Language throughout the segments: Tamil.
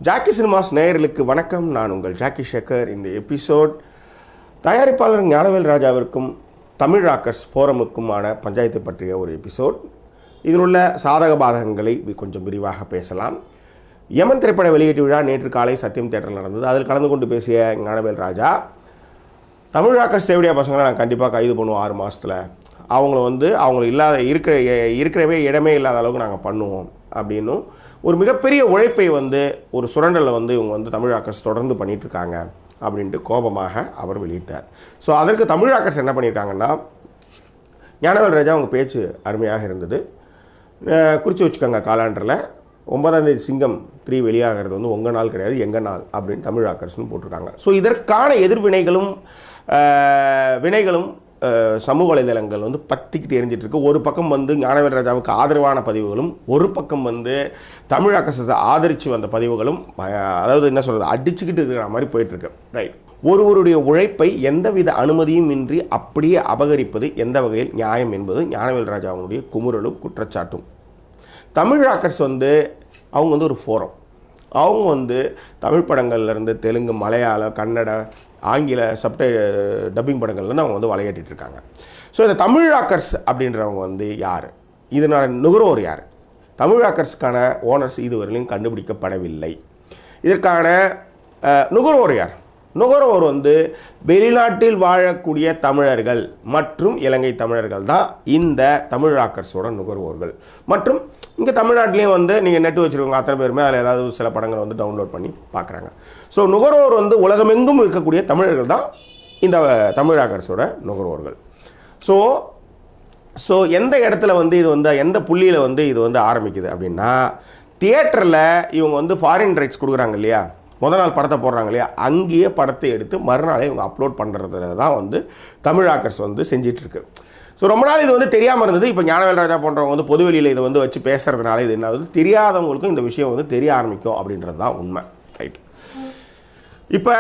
ஜாக்கி சினிமாஸ் நேயர்களுக்கு வணக்கம். நான் உங்கள் ஜாக்கி சேகர். இந்த எபிசோட் தயாரிப்பாளர் ஞானவேல் ராஜாவிற்கும் தமிழ் ராக்கர்ஸ் ஃபோரமுக்குமான பஞ்சாயத்து பற்றிய ஒரு எபிசோட். இதில் உள்ள சாதக பாதகங்களை கொஞ்சம் விரிவாக பேசலாம். யமன் திரைப்பட வெளியீட்டு விழா நேற்று காலை சத்தியம் தியேட்டரில் நடந்தது. அதில் கலந்து கொண்டு பேசிய ஞானவேல் ராஜா, தமிழ் ராக்கர்ஸ் சேவடியா பசங்களை நாங்கள் கண்டிப்பாக கைது பண்ணுவோம் 6 மாதத்தில். அவங்கள இல்லாத இருக்கிறவே இடமே இல்லாத அளவுக்கு நாங்கள் பண்ணுவோம் அப்படின்னும், ஒரு மிகப்பெரிய உழைப்பை ஒரு சுரண்டலில் இவங்க தமிழ் ராக்கர்ஸ் தொடர்ந்து பண்ணிகிட்ருக்காங்க அப்படின்ட்டு கோபமாக அவர் வெளியிட்டார். ஸோ அதற்கு தமிழ் ராக்கர்ஸ் என்ன பண்ணியிருக்காங்கன்னா, ஞானவேல் ராஜா அவங்க பேச்சு அருமையாக இருந்தது, குறித்து வச்சுக்கோங்க, காலாண்டரில் 9ஆம் தேதி சிங்கம் 3 வெளியாகிறது உங்கள் நாள் கிடையாது எங்கள் நாள் அப்படின்னு தமிழ் ராக்கர்ஸ்னு போட்டிருக்காங்க. ஸோ இதற்கான எதிர்வினைகளும் வினைகளும் சமூக வலைதளங்கள் பத்திக்கிட்டு எரிஞ்சிட்ருக்கு. ஒரு பக்கம் ஞானவேல் ராஜாவுக்கு ஆதரவான பதிவுகளும், ஒரு பக்கம் தமிழ் ராக்கர்ஸை ஆதரித்து வந்த பதிவுகளும், அதாவது என்ன சொல்கிறது, அடிச்சுக்கிட்டு இருக்கிற மாதிரி போயிட்டுருக்கு. ரைட், ஒருவருடைய உழைப்பை எந்தவித அனுமதியும் இன்றி அப்படியே அபகரிப்பது எந்த வகையில் நியாயம் என்பது ஞானவேல் ராஜாவுடைய குமுறலும் குற்றச்சாட்டும். தமிழ் ராக்கர்ஸ் அவங்க ஒரு ஃபோரம். அவங்க தமிழ் படங்கள்லேருந்து தெலுங்கு, மலையாளம், கன்னட, ஆங்கில டப்பிங் படங்கள்லேருந்து அவங்க விளையாட்டிருக்காங்க. ஸோ இந்த தமிழ் ராக்கர்ஸ் அப்படின்றவங்க யார், இதனால் நுகர்வோர் யார்? தமிழ் ராக்கர்ஸ்க்கான ஓனர்ஸ் இதுவரையிலும் கண்டுபிடிக்கப்படவில்லை. இதற்கான நுகர்வோர் யார்? நுகர்வோர் வெளிநாட்டில் வாழக்கூடிய தமிழர்கள் மற்றும் இலங்கை தமிழர்கள் தான் இந்த தமிழ் ராக்கர்ஸோட நுகர்வோர்கள். மற்றும் இங்கே தமிழ்நாட்டிலையும் நீங்கள் நெட் வச்சுருக்கோங்க அத்தனை பேருமே அதில் ஏதாவது சில படங்களை டவுன்லோட் பண்ணி பார்க்குறாங்க. ஸோ நுகர்வோர் உலகமெங்கும் இருக்கக்கூடிய தமிழர்கள் தான் இந்த தமிழ் ராக்கர்ஸோட நுகர்வோர்கள். ஸோ எந்த இடத்துல இது எந்த புள்ளியில் இது ஆரம்பிக்குது அப்படின்னா, தியேட்டரில் இவங்க ஃபாரின் ரைட்ஸ் கொடுக்குறாங்க இல்லையா, முதல் நாள் படத்தை போடுறாங்க இல்லையா, அங்கேயே படத்தை எடுத்து மறுநாளே இவங்க அப்லோட் பண்ணுறதுல தான் தமிழ் ராக்கர்ஸ் செஞ்சிட்ருக்கு. ஸோ ரொம்ப நாள் இது தெரியாமல் இருந்தது. இப்போ ஞானவேல் ராஜா போன்றவங்க பொதுவெளியில் இதை வச்சு பேசுகிறதுனால இது என்ன ஆகுது, தெரியாதவங்களுக்கும் இந்த விஷயம் தெரிய ஆரம்பிக்கும் அப்படின்றது தான் உண்மை. ரைட், இப்போ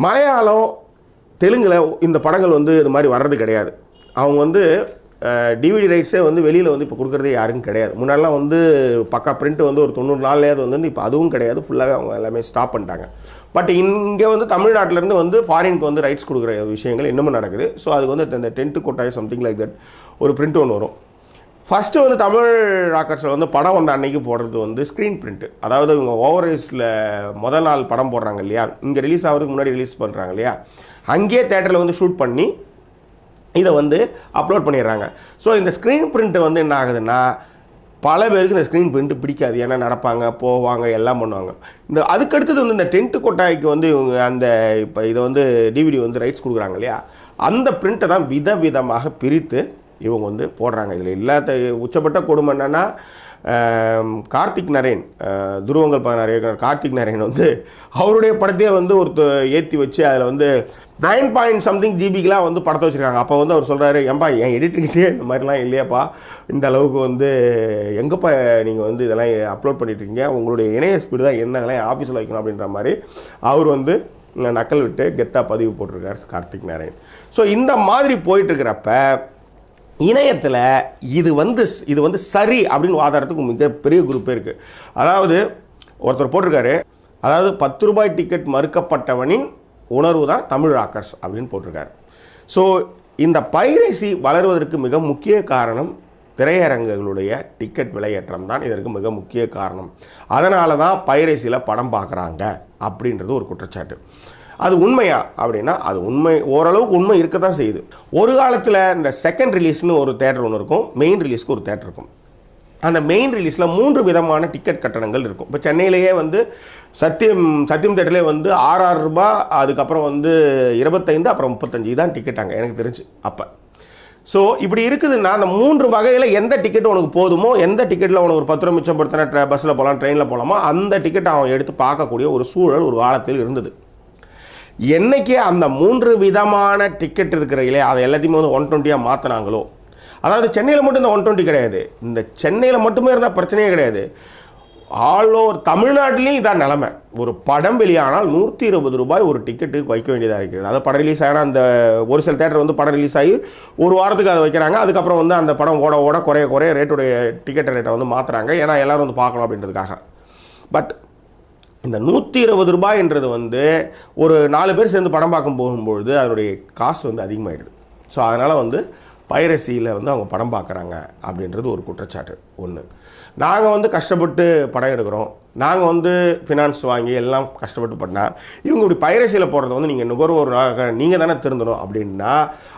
மலையாளம், தெலுங்கில் இந்த படங்கள் இது மாதிரி வர்றது கிடையாது. அவங்க டிவிடி ரைட்ஸே வெளியில் இப்போ கொடுக்குறதே யாரும் கிடையாது. முன்னாடிலாம் பக்கா பிரிண்ட் ஒரு 90 நாள்லேயாவது இப்போ அதுவும் கிடையாது. ஃபுல்லாகவே அவங்க எல்லாமே ஸ்டாப் பண்ணிட்டாங்க. பட் இங்கே தமிழ்நாட்டிலேருந்து ஃபாரினுக்கு ரைட்ஸ் கொடுக்குற விஷயங்கள் இன்னமும் நடக்குது. ஸோ அதுக்கு இந்த 10 கோட்டாய் சம்திங் லைக் தட் ஒரு பிரிண்ட் ஒன்று வரும். ஃபஸ்ட்டு தமிழ் ராக்கர்ஸில் படம் அன்னைக்கு போடுறது ஸ்க்ரீன் பிரிண்ட்டு. அதாவது இவங்க ஓவர்சீஸில் முதல் நாள் படம் போடுறாங்க இல்லையா, இங்கே ரிலீஸ் ஆகிறதுக்கு முன்னாடி ரிலீஸ் பண்ணுறாங்க இல்லையா, அங்கேயே தேட்டரில் ஷூட் பண்ணி இதை அப்லோட் பண்ணிடுறாங்க. ஸோ இந்த ஸ்க்ரீன் பிரிண்ட்டு என்ன ஆகுதுன்னா, பல பேருக்கு இந்த ஸ்க்ரீன் பிரிண்ட்டு பிடிக்காது. ஏன்னா நடப்பாங்க, போவாங்க, எல்லாம் பண்ணுவாங்க. அதுக்கடுத்தது இந்த 10 கோட்டாய்க்கு இவங்க அந்த இப்போ இதை டிவிடி ரைட்ஸ் கொடுக்குறாங்க இல்லையா, அந்த பிரிண்ட்டை தான் விதவிதமாக பிரித்து இவங்க போடுறாங்க. இதில் இல்லாத உச்சப்பட்ட கொடுமை என்னென்னா, கார்த்திக் நரேன், துருவங்கள் 16 இயக்குனர் கார்த்திக் நரேன் அவருடைய படத்தையே ஒரு ஏற்றி வச்சு அதில் 9 something GBக்கெலாம் படத்தை வச்சுருக்காங்க. அப்போ அவர் சொல்கிறாரு, ஏன்பா என் எடிட்டர்கிட்டே இந்த மாதிரிலாம் இல்லையாப்பா, இந்த அளவுக்கு எங்கேப்பா நீங்கள் இதெல்லாம் அப்லோட் பண்ணிட்டுருக்கீங்க, உங்களுடைய இணைய ஸ்பீடு தான் என்ன, இதெல்லாம் ஆஃபீஸில் வைக்கணும் அப்படின்ற மாதிரி அவர் நக்கல் விட்டு கெத்தாக பதிவு போட்டிருக்கார் கார்த்திக் நரேன். ஸோ இந்த மாதிரி போயிட்டுருக்கிறப்ப இணையத்தில் இது சரி அப்படின்னு வாதாடுறதுக்கு மிகப்பெரிய குரூப்பே இருக்குது. அதாவது ஒருத்தர் போட்டிருக்காரு, அதாவது 10 ரூபாய் டிக்கெட் மறுக்கப்பட்டவனின் உணர்வு தான் தமிழ் ராக்கர்ஸ் அப்படின்னு போட்டிருக்காரு. ஸோ இந்த பைரசி வளர்வதற்கு மிக முக்கிய காரணம் திரையரங்குகளுடைய டிக்கெட் விலையேற்றம் தான் இதற்கு மிக முக்கிய காரணம். அதனால தான் பைரசியில் படம் பார்க்குறாங்க அப்படின்றது ஒரு குற்றச்சாட்டு. அது உண்மையா அப்படின்னா அது உண்மை, ஓரளவுக்கு உண்மை இருக்க தான் செய்யுது. ஒரு காலத்தில் இந்த செகண்ட் ரிலீஸ்னு ஒரு தேட்டர் ஒன்று இருக்கும், மெயின் ரிலீஸ்க்கு ஒரு தேட்டர் இருக்கும். அந்த மெயின் ரிலீஸில் 3 விதமான டிக்கெட் கட்டணங்கள் இருக்கும். இப்போ சென்னையிலேயே சத்தியம் தேட்டர்லேயே 6 ரூபா, அதுக்கப்புறம் 25, அப்புறம் 35 தான் டிக்கெட் அங்கே எனக்கு தெரிஞ்சு அப்போ. ஸோ இப்படி இருக்குதுன்னா, அந்த 3 வகையில் எந்த டிக்கெட் உனக்கு போதுமோ, எந்த டிக்கெட்டில் உனக்கு ஒரு 10 ரூபா மிச்சப்படுத்தின பஸ்ஸில் போகலாம், ட்ரெயினில் போகலாமோ, அந்த டிக்கெட்டை அவன் எடுத்து பார்க்கக்கூடிய ஒரு சூழல் ஒரு காலத்தில் இருந்தது. என்றைக்கு அந்த 3 விதமான டிக்கெட் இருக்கிற இல்லையா, அதை எல்லாத்தையுமே 120 மாற்றினாங்களோ, அதாவது சென்னையில் மட்டும் இந்த 120 கிடையாது, இந்த சென்னையில் மட்டுமே இருந்தால் பிரச்சனையே கிடையாது, ஆல் ஓவர் தமிழ்நாட்டிலையும் இதான் நிலமை. ஒரு படம் வெளியானால் 120 ரூபாய் ஒரு டிக்கெட்டுக்கு வைக்க வேண்டியதாக இருக்கிறது. அதாவது படம் ரிலீஸ் ஆனால் அந்த ஒரு சில தேட்டர் படம் ரிலீஸ் ஆகி ஒரு வாரத்துக்கு அதை வைக்கிறாங்க. அதுக்கப்புறம் அந்த படம் ஓட குறைய ரேட்டுடைய டிக்கெட் ரேட்டை மாற்றுறாங்க. ஏன்னா எல்லோரும் பார்க்கணும் அப்படின்றதுக்காக. பட் இந்த 120 ரூபாய்ன்றது வந்து ஒரு 4 பேர் சேர்ந்து படம் பார்க்க போகும்பொழுது அதனுடைய காஸ்ட் வந்து அதிகமாகிடுது. ஸோ அதனால் வந்து பைரசியில் வந்து அவங்க படம் பார்க்குறாங்க அப்படின்றது ஒரு குற்றச்சாட்டு ஒன்று. நாங்கள் வந்து கஷ்டப்பட்டு படம் எடுக்கிறோம், நாங்கள் வந்து ஃபினான்ஸ் வாங்கி எல்லாம் கஷ்டப்பட்டு பண்ணால் இவங்க இப்படி பைரசியில் போடுறத வந்து நீங்கள் நுகர்வோராக நீங்கள் தானே திருந்தணும் அப்படின்னா,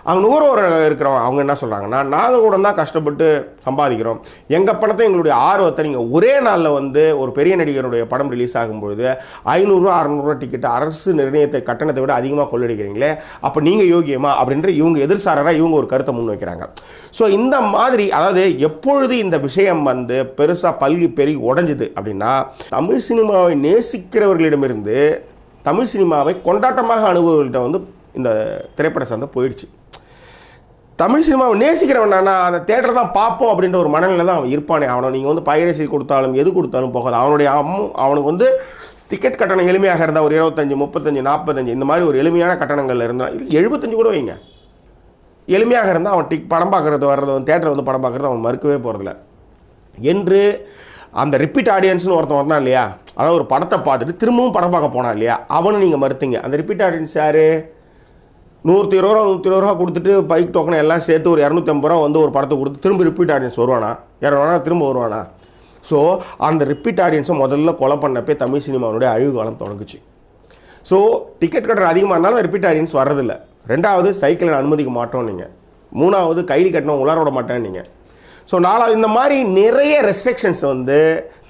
அவங்க நுகர்வோராக இருக்கிறவங்க அவங்க என்ன சொல்கிறாங்கன்னா, நாங்கள் கூட தான் கஷ்டப்பட்டு சம்பாதிக்கிறோம், எங்கள் பணத்தை எங்களுடைய ஆர்வத்தை நீங்கள் ஒரே நாளில் வந்து ஒரு பெரிய நடிகருடைய படம் ரிலீஸ் ஆகும்பொழுது 500 600 டிக்கெட்டு அரசு நிர்ணயத்தை கட்டணத்தை விட அதிகமாக கொள்ளடிக்கிறீங்களே, அப்போ நீங்கள் யோகியமா அப்படின்ற இவங்க எதிர்சாராக இவங்க ஒரு கருத்தை முன் வைக்கிறாங்க. ஸோ இந்த மாதிரி அதாவது எப்பொழுது இந்த விஷயம் வந்து பெருசாக பல்கி பெருகி உடஞ்சுது அப்படின்னா, தமிழ் சினிமாவை நேசிக்கிறவர்களிடமிருந்து தமிழ் சினிமாவை கொண்டாட்டமாக அனுபவர்கள்ட்ட வந்து இந்த திரைப்பட சந்தை போயிடுச்சு. தமிழ் சினிமாவை நேசிக்கிறவனா அந்த தேட்டரை தான் பார்ப்போம் அப்படின்ற ஒரு மனநிலை தான் அவன் இருப்பானே. அவனை நீங்கள் வந்து பைரசி கொடுத்தாலும் எது கொடுத்தாலும் போகாது. அவனுடைய அவனுக்கு வந்து டிக்கெட் கட்டணம் எளிமையாக இருந்தால் ஒரு 25 35 45 இந்த மாதிரி ஒரு எளிமையான கட்டணங்கள் இருந்தால் 75 கூட வைங்க, எளிமையாக இருந்தால் அவன் படம் பார்க்குறது வர்றது வந்து தேட்டரை வந்து படம் பார்க்குறது அவன் மறுக்கவே போகிறதில்ல என்று அந்த ரிப்பீட் ஆடியன்ஸ்னு ஒருத்தன் வந்தான் இல்லையா, அதாவது ஒரு படத்தை பார்த்துட்டு திரும்பவும் படம் பார்க்க போனான் இல்லையா, அவனை நீங்கள் மறுத்தீங்க. அந்த ரிப்பீட் ஆடியன்ஸ் யார்? 120 ரூபா கொடுத்துட்டு பைக் டோக்கனை எல்லாம் சேர்த்து ஒரு 250 ரூபா வந்து ஒரு படத்தை கொடுத்து திரும்ப ரிப்பீட் ஆடியன்ஸ் வருவானா? யாரானா திரும்ப வருவானா? ஸோ அந்த ரிப்பீட் ஆடியன்ஸை முதல்ல கொலை பண்ணப்பே தமிழ் சினிமாவுடைய அழிவு காலம் தொடங்குச்சு. ஸோ டிக்கெட் கட்டணம் அதிகமாக இருந்தாலும் ரிப்பீட் ஆடியன்ஸ் வர்றதில்லை. 2வது சைக்கிளை அனுமதிக்க மாட்டோம் நீங்கள். 3வது கைலி கட்டணம் உலர விட மாட்டேன் நீங்கள். ஸோ 4வது இந்த மாதிரி நிறைய ரெஸ்ட்ரிக்ஷன்ஸ் வந்து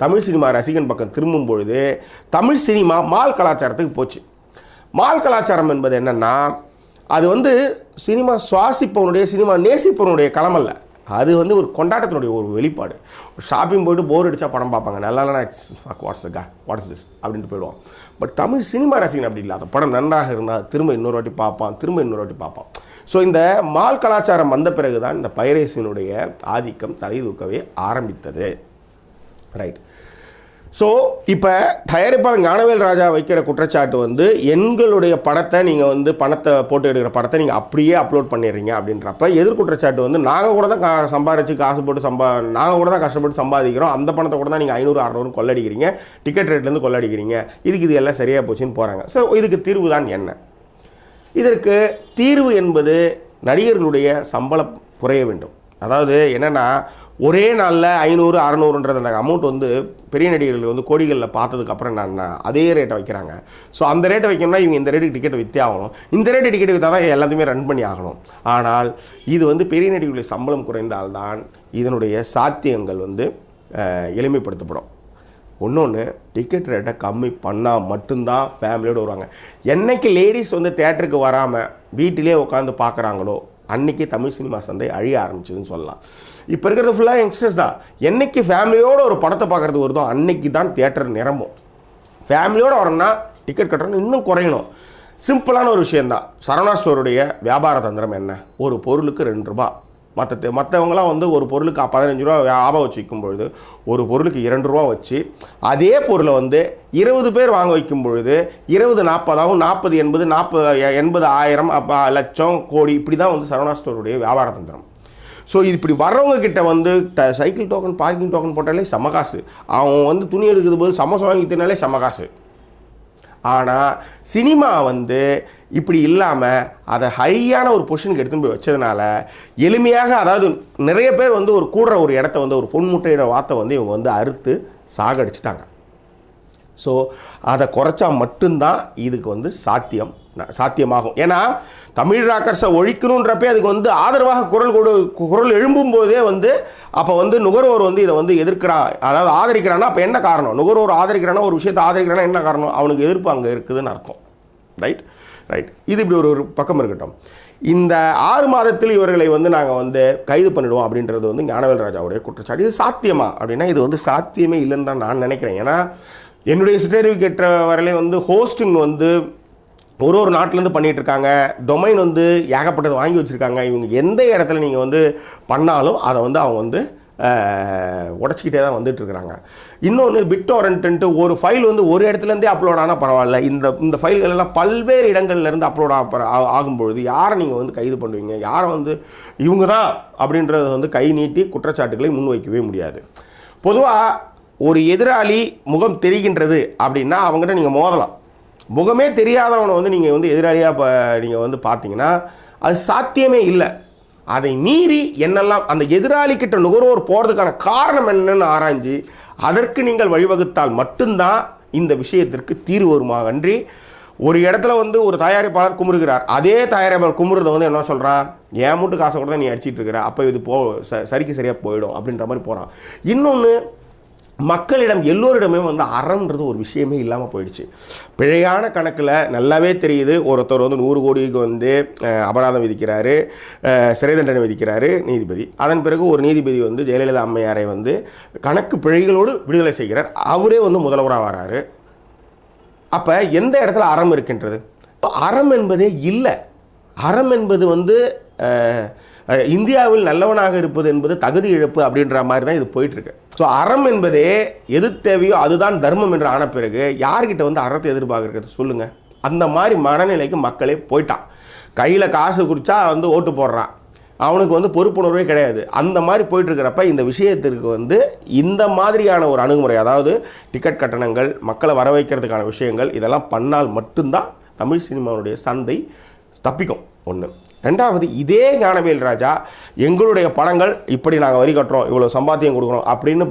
தமிழ் சினிமா ரசிகன் பக்கம் திரும்பும் பொழுது தமிழ் சினிமா மால் கலாச்சாரத்துக்கு போச்சு. மால் கலாச்சாரம் என்பது என்னென்னா, அது வந்து சினிமா சுவாசிப்பவனுடைய சினிமா நேசிப்பவனுடைய களமல்ல, அது வந்து ஒரு கொண்டாட்டத்தினுடைய ஒரு வெளிப்பாடு. ஷாப்பிங் போய்ட்டு போர் அடித்தா படம் பார்ப்பாங்க, நல்லா வாட்ஸ் திஸ் அப்படின்ட்டு போயிடுவான். பட் தமிழ் சினிமா ரசிகன் அப்படி இல்லை, அந்த படம் நன்றாக இருந்தால் திரும்ப இன்னொரு வாட்டி பார்ப்பான். ஸோ இந்த மால் கலாச்சாரம் வந்த பிறகு தான் இந்த பைரசியினுடைய ஆதிக்கம் தலை தூக்கவே ஆரம்பித்தது. ரைட். ஸோ இப்போ தயாரிப்பாளர் ஞானவேல் ராஜா வைக்கிற குற்றச்சாட்டு வந்து எங்களுடைய படத்தை நீங்கள் வந்து பணத்தை போட்டு எடுக்கிற படத்தை நீங்கள் அப்படியே அப்லோட் பண்ணிடுறீங்க அப்படின்றப்ப எதிர்குற்றச்சாட்டு வந்து நாங்கள் கூட தான் சம்பாரித்து காசு போட்டு நாங்கள் கூட தான் கஷ்டப்பட்டு சம்பாதிக்கிறோம், அந்த பணத்தை கூட தான் நீங்கள் 500 600 கொள்ளடிக்கிறீங்க, டிக்கெட் ரேட்லேருந்து கொள்ளடிக்கிறீங்க, இது எல்லாம் சரியாக போச்சுன்னு போகிறாங்க. ஸோ இதுக்கு தீர்வு தான் என்ன? இதற்கு தீர்வு என்பது நடிகர்களுடைய சம்பளம் குறைய வேண்டும். அதாவது என்னென்னா, ஒரே நாளில் 500 600ன்றது அந்த அமௌண்ட் வந்து பெரிய நடிகர்கள் வந்து கோடிகளில் பார்த்ததுக்கப்புறம் என்னன்னா அதே ரேட்டை வைக்கிறாங்க. ஸோ அந்த ரேட்டை வைக்கணும்னா இவங்க இந்த ரேட்டுக்கு டிக்கெட் விற்றே ஆகணும், இந்த ரேட்டு டிக்கெட் விற்றா தான் எல்லாத்தையுமே ரன் பண்ணி ஆகணும். ஆனால் இது வந்து பெரிய நடிகர்களுடைய சம்பளம் குறைந்தால்தான் இதனுடைய சாத்தியங்கள் வந்து எளிமைப்படுத்தப்படும். ஒன்று டிக்கெட் ரேட்டை கம்மி பண்ணால் மட்டும்தான் ஃபேமிலியோடு வருவாங்க. என்றைக்கு லேடிஸ் வந்து தேட்டருக்கு வராமல் வீட்டிலே உட்காந்து பார்க்குறாங்களோ அன்றைக்கி தமிழ் சினிமா சந்தை அழிய ஆரம்பிச்சதுன்னு சொல்லலாம். இப்போ இருக்கிறது ஃபுல்லாக யங்ஸ்டர்ஸ் தான். என்றைக்கு ஃபேமிலியோடு ஒரு படத்தை பார்க்குறது வருதோ அன்றைக்கி தான் தியேட்டர் நிரம்பும். ஃபேமிலியோடு வரணும்னா டிக்கெட் கட்டணும் இன்னும் குறையணும். சிம்பிளான ஒரு விஷயந்தான். சரவணா ஸ்டோருடைய வியாபார தந்திரம் என்ன? ஒரு பொருளுக்கு 2 ரூபா. மற்றவங்களாம் வந்து ஒரு பொருளுக்கு 15 ரூபா லாபம் வச்சு விற்கும்பொழுது ஒரு பொருளுக்கு 2 ரூபா வச்சு அதே பொருளை வந்து 20 பேர் வாங்க வைக்கும் பொழுது 20 40 ஆகும், 40 80 1000 லட்சம் கோடி இப்படி தான் வந்து சரவணா ஸ்டோருடைய வியாபார தந்திரம். ஸோ இது இப்படி வர்றவங்க கிட்ட வந்து சைக்கிள் டோக்கன் பார்க்கிங் டோக்கன் போட்டாலே செம காசு, அவன் வந்து துணி எடுக்கிறது போது சமோசா வாங்கினாலே செம காசு. ஆனால் சினிமா வந்து இப்படி இல்லாமல் அதை ஹையான ஒரு பொசிஷனுக்கு எடுத்துன்னு போய் வச்சதுனால எளிமையாக, அதாவது நிறைய பேர் வந்து ஒரு கூடுற ஒரு இடத்த வந்து ஒரு பொன்முட்டையோட வார்த்தை வந்து இவங்க வந்து அறுத்து சாகடிச்சிட்டாங்க. ஸோ அதை குறைச்சா மட்டும்தான் இதுக்கு வந்து சாத்தியமாகும். ஏன்னா தமிழ் ராக்கர்ஸை ஒழிக்கணுன்றப்பே அதுக்கு வந்து ஆதரவாக குரல் எழும்பும் போதே வந்து அப்போ வந்து நுகர்வோர் வந்து இதை வந்து எதிர்க்கிறான், அதாவது ஆதரிக்கிறான்னா அப்போ என்ன காரணம்? நுகர்வோர் ஆதரிக்கிறானா, ஒரு விஷயத்தை ஆதரிக்கிறானா என்ன காரணம்? அவனுக்கு எதிர்ப்பு அங்கே இருக்குதுன்னு அர்த்தம். ரைட். இது இப்படி ஒரு பக்கம் இருக்கட்டும். இந்த 6 மாதத்தில் இவர்களை வந்து நாங்கள் வந்து கைது பண்ணிடுவோம் அப்படின்றது வந்து ஞானவேல் ராஜாவுடைய குற்றச்சாட்டு. இது சாத்தியமா அப்படின்னா இது வந்து சாத்தியமே இல்லைன்னு தான் நான் நினைக்கிறேன். ஏன்னா என்னுடைய சர்டிஃபிகேட் வரையிலே வந்து ஹோஸ்டிங் வந்து ஒரு நாட்டிலேருந்து பண்ணிகிட்டு இருக்காங்க, டொமைன் வந்து ஏகப்பட்டது வாங்கி வச்சுருக்காங்க. இவங்க எந்த இடத்துல நீங்கள் வந்து பண்ணாலும் அதை வந்து அவங்க வந்து உடச்சிக்கிட்டே தான் வந்துட்டுருக்குறாங்க. இன்னொன்று பிட்டோரண்ட்டு ஒரு ஃபைல் வந்து ஒரு இடத்துலேருந்தே அப்லோட் ஆனால் பரவாயில்ல, இந்த ஃபைல்கள் எல்லாம் பல்வேறு இடங்கள்லேருந்து அப்லோட் ஆகும்பொழுது யாரை நீங்கள் வந்து கைது பண்ணுவீங்க? யாரை வந்து இவங்க தான் அப்படின்றத வந்து கை நீட்டி குற்றச்சாட்டுகளை முன்வைக்கவே முடியாது. பொதுவாக ஒரு எதிராளி முகம் தெரிகின்றது அப்படின்னா அவங்ககிட்ட நீங்கள் மோதலாம். முகமே தெரியாதவனை வந்து நீங்கள் வந்து எதிராளியாக நீங்கள் வந்து பார்த்தீங்கன்னா அது சாத்தியமே இல்லை. அதை மீறி என்னெல்லாம் அந்த எதிராளிக்கிட்ட நுகர்வோர் போகிறதுக்கான காரணம் என்னன்னு ஆராய்ஞ்சு அதற்கு நீங்கள் வழிவகுத்தால் மட்டும்தான் இந்த விஷயத்திற்கு தீர்வு வருமாக. அன்றி ஒரு இடத்துல வந்து ஒரு தயாரிப்பாளர் குமுறுகிறார், அதே தயாரிப்பாளர் குமுறுறதை வந்து என்ன சொல்கிறான், என் மூட்டு காசை கூட தான் நீ அடிச்சிட்டு இருக்கிற, அப்போ இது சரிக்கு சரியாக போயிடும் அப்படின்ற மாதிரி போகிறான். இன்னொன்று, மக்களிடம் எல்லோரிடமே வந்து அறம்ன்றது ஒரு விஷயமே இல்லாமல் போயிடுச்சு. பிழையான கணக்கில் நல்லாவே தெரியுது. ஒருத்தர் வந்து 100 கோடிக்கு வந்து அபராதம் விதிக்கிறாரு, சிறை தண்டனை விதிக்கிறாரு நீதிபதி. அதன் பிறகு ஒரு நீதிபதி வந்து ஜெயலலிதா அம்மையாரை வந்து கணக்கு பிழைகளோடு விடுதலை செய்கிறார். அவரே வந்து முதல்வராக வராரு. அப்போ எந்த இடத்துல அறம் இருக்கின்றது? அறம் என்பதே இல்லை. அறம் என்பது வந்து இந்தியாவில் நல்லவனாக இருப்பது என்பது தகுதி இழப்பு அப்படின்ற மாதிரி தான் இது போயிட்டுருக்கு. ஸோ அறம் என்பதே எது தேவையோ அதுதான் தர்மம் என்று ஆன பிறகு யார்கிட்ட வந்து அறத்தை எதிர்பார்க்கறது சொல்லுங்கள்? அந்த மாதிரி மனநிலைக்கு மக்களே போயிட்டான். கையில் காசு குடித்தா வந்து ஓட்டு போடுறான், அவனுக்கு வந்து பொறுப்புணர்வே கிடையாது. அந்த மாதிரி போயிட்டுருக்கிறப்ப இந்த விஷயத்திற்கு வந்து இந்த மாதிரியான ஒரு அணுகுமுறை, அதாவது டிக்கெட் கட்டணங்கள், மக்களை வர வைக்கிறதுக்கான விஷயங்கள், இதெல்லாம் பண்ணால் மட்டும்தான் தமிழ் சினிமாவுடைய சந்தை தப்பிக்கும். ஒன்று. ரெண்டாவது, இதே ஞானவேல் ராஜா எங்களுடைய படங்கள் இப்படி நாங்கள் வரி கட்டுறோம், இவ்வளோ சம்பாத்தியம் கொடுக்குறோம் அப்படின்னு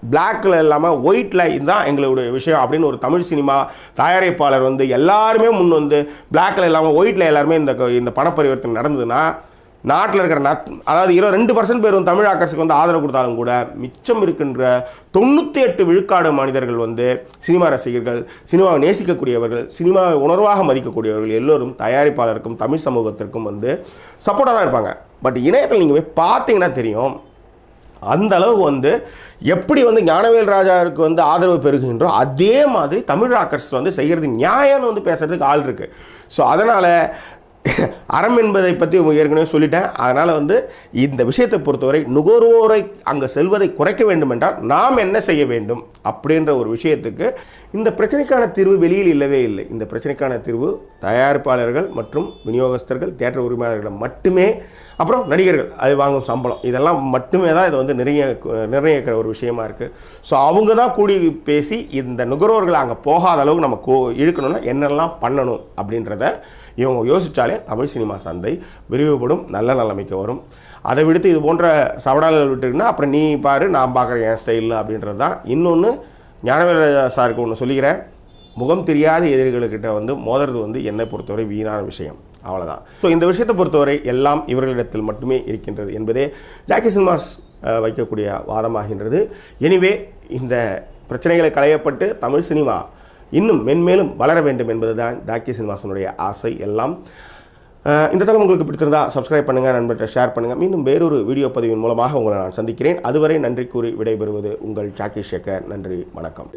பிளாக்கில் இல்லாமல் ஒயிட்டில் இதுதான் எங்களுடைய விஷயம் அப்படின்னு ஒரு தமிழ் சினிமா தயாரிப்பாளர் வந்து எல்லாருமே முன் வந்து பிளாக்கில் இல்லாமல் ஒயிட்டில் எல்லாருமே இந்த பண பரிவர்த்தனை நடந்ததுன்னா நாட்டில் இருக்கிற அதாவது 2% பேர் வந்து தமிழ் ஆக்கர்ஸுக்கு வந்து ஆதரவு கொடுத்தாலும் கூட மிச்சம் இருக்கின்ற 98 விழுக்காடு மனிதர்கள் வந்து சினிமா ரசிகர்கள், சினிமாவை நேசிக்கக்கூடியவர்கள், சினிமாவை உணர்வாக மதிக்கக்கூடியவர்கள் எல்லோரும் தயாரிப்பாளருக்கும் தமிழ் சமூகத்திற்கும் வந்து சப்போர்ட்டாக தான் இருப்பாங்க. பட் இணையத்தில் நீங்கள் போய் பார்த்தீங்கன்னா தெரியும், அந்த அளவுக்கு வந்து எப்படி வந்து ஞானவேல் ராஜாவுக்கு வந்து ஆதரவு பெறுகின்றோ அதே மாதிரி தமிழ் ராக்கர்ஸ் வந்து செய்கிறது நியாயம்னு வந்து பேசுகிறதுக்கு ஆள் இருக்குது. ஸோ அதனால் அறம் என்பதை பற்றி ஏற்கனவே சொல்லிட்டேன். அதனால் வந்து இந்த விஷயத்தை பொறுத்தவரை நுகர்வோரை அங்கே செல்வதை குறைக்க வேண்டும் என்றால் நாம் என்ன செய்ய வேண்டும் அப்படின்ற ஒரு விஷயத்துக்கு இந்த பிரச்சனைக்கான தீர்வு வெளியில் இல்லவே இல்லை. இந்த பிரச்சனைக்கான தீர்வு தயாரிப்பாளர்கள் மற்றும் விநியோகஸ்தர்கள், தியேட்டர் உரிமையாளர்களிடம் மட்டுமே, அப்புறம் நடிகர்கள் அது வாங்கும் சம்பளம், இதெல்லாம் மட்டுமே தான் இதை வந்து நிர்ணயிக்கிற ஒரு விஷயமா இருக்குது. ஸோ அவங்க தான் கூடி பேசி இந்த நுகர்வோர்களை அங்கே போகாத அளவுக்கு நம்ம இழுக்கணும்னா என்னெல்லாம் பண்ணணும் அப்படின்றத இவங்க யோசித்தாலே தமிழ் சினிமா சந்தை விரிவுபடும், நல்ல நிலைமைக்கு வரும். அதை விடுத்து இது போன்ற சவடால்கள் விட்டுருக்குன்னா அப்புறம் நீ பாரு நான் பார்க்குறேன் என் ஸ்டைலில் அப்படின்றது தான். இன்னொன்று, ஞானவேல் சாருக்கு ஒன்று சொல்லிக்கிறேன், முகம் தெரியாத எதிரிகளுக்கிட்ட வந்து மோதுறது வந்து என்னை பொறுத்தவரை வீணான விஷயம், அவ்வளோதான். ஸோ இந்த விஷயத்தை பொறுத்தவரை எல்லாம் இவர்களிடத்தில் மட்டுமே இருக்கின்றது என்பதே ஜாக்கி சினிமாஸ் வைக்கக்கூடிய வாதமாகின்றது. எனிவே இந்த பிரச்சனைகளை களையப்பட்டு தமிழ் சினிமா இன்னும் மென்மேலும் வளர வேண்டும் என்பதுதான் ஜாக்கி சினிமாஸினுடைய ஆசை எல்லாம். இந்த தளம் உங்களுக்கு பிடித்திருந்தா சப்ஸ்கிரைப் பண்ணுங்கள், நண்பர்கிட்ட ஷேர் பண்ணுங்கள். மீண்டும் வேறொரு வீடியோ பதிவின் மூலமாக உங்களை நான் சந்திக்கிறேன். அதுவரை நன்றி கூறி விடைபெறுவது உங்கள் ஜாக்கி சேகர். நன்றி, வணக்கம்.